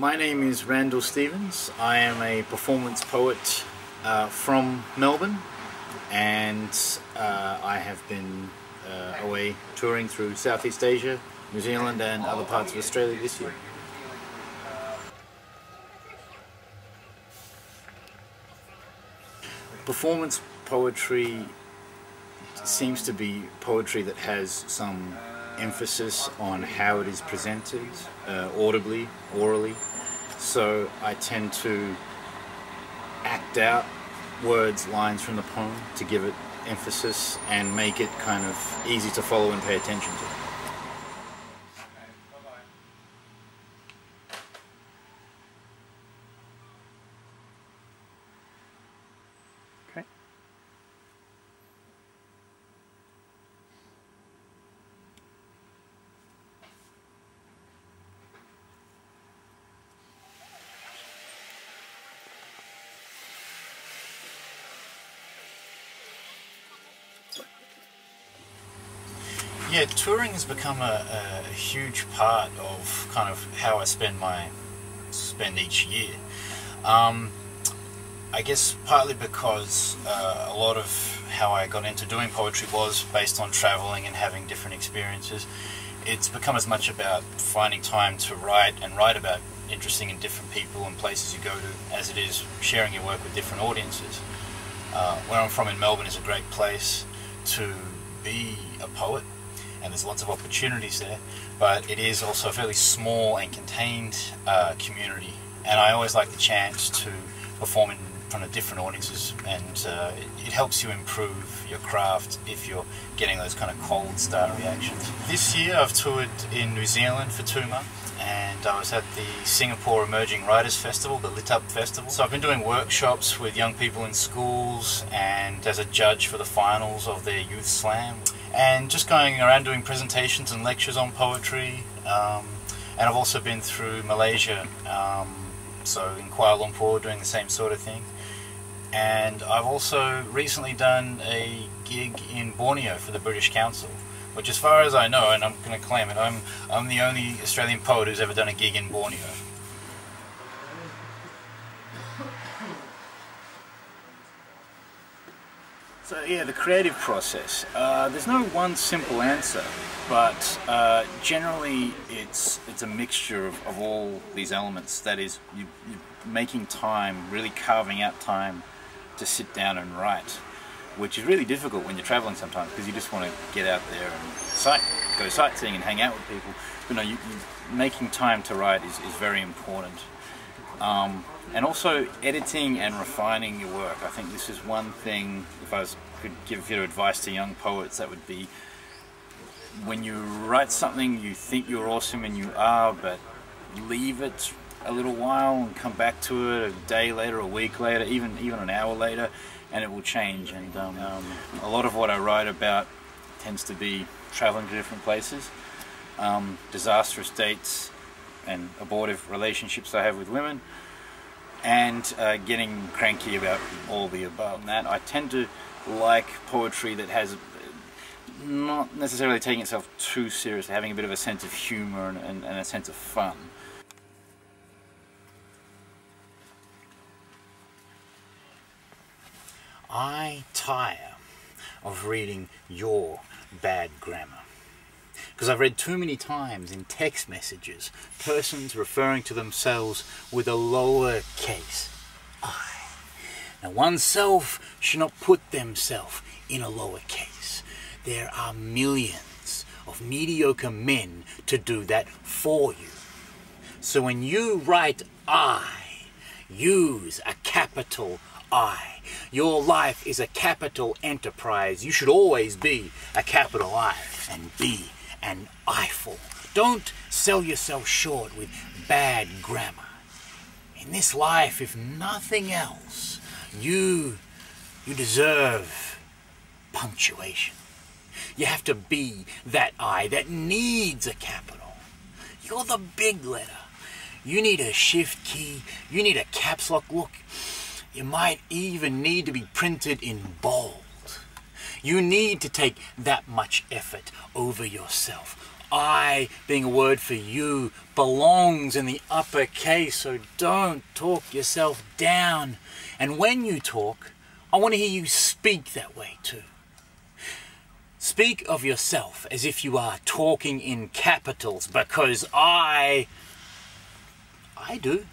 My name is Randall Stevens. I am a performance poet from Melbourne, and I have been away touring through Southeast Asia, New Zealand and other parts of Australia this year. Performance poetry seems to be poetry that has some emphasis on how it is presented, audibly, orally. So I tend to act out words, lines from the poem to give it emphasis and make it kind of easy to follow and pay attention to. Okay. Yeah, touring has become a huge part of kind of how I spend each year. I guess partly because a lot of how I got into doing poetry was based on traveling and having different experiences. It's become as much about finding time to write and write about interesting and different people and places you go to as it is sharing your work with different audiences. Where I'm from in Melbourne is a great place to be a poet, and there's lots of opportunities there, but it is also a fairly small and contained community, and I always like the chance to perform in front of different audiences, and it helps you improve your craft if you're getting those kind of cold start reactions. This year I've toured in New Zealand for 2 months, and I was at the Singapore Emerging Writers Festival, the Lit Up Festival. So I've been doing workshops with young people in schools and as a judge for the finals of their Youth Slam, and just going around doing presentations and lectures on poetry. And I've also been through Malaysia, so in Kuala Lumpur doing the same sort of thing. And I've also recently done a gig in Borneo for the British Council, which, as far as I know, and I'm going to claim it, I'm the only Australian poet who's ever done a gig in Borneo. So yeah, the creative process. There's no one simple answer, but generally it's a mixture of all these elements. That is, you're making time, really carving out time to sit down and write, which is really difficult when you're traveling sometimes, because you just want to get out there and go sightseeing and hang out with people. But no, making time to write is very important. And also editing and refining your work. I think this is one thing, if I could give a bit of advice to young poets, that would be, when you write something you think you're awesome, and you are, but leave it a little while and come back to it a day later, a week later, even an hour later, and it will change. And a lot of what I write about tends to be traveling to different places, disastrous dates and abortive relationships I have with women, and getting cranky about all the above. And that I tend to like poetry that has not necessarily taking itself too seriously, having a bit of a sense of humor and a sense of fun. I tire of reading your bad grammar, because I've read too many times in text messages persons referring to themselves with a lower case I. Now, oneself should not put themselves in a lower case. There are millions of mediocre men to do that for you. So when you write I, use a capital I. Your life is a capital enterprise. You should always be a capital I and be an eyeful. Don't sell yourself short with bad grammar. In this life, if nothing else, you deserve punctuation. You have to be that I that needs a capital. You're the big letter. You need a shift key. You need a caps lock. Look, you might even need to be printed in bold. You need to take that much effort over yourself. I, being a word for you, belongs in the uppercase, so don't talk yourself down. And when you talk, I want to hear you speak that way too. Speak of yourself as if you are talking in capitals, because I do.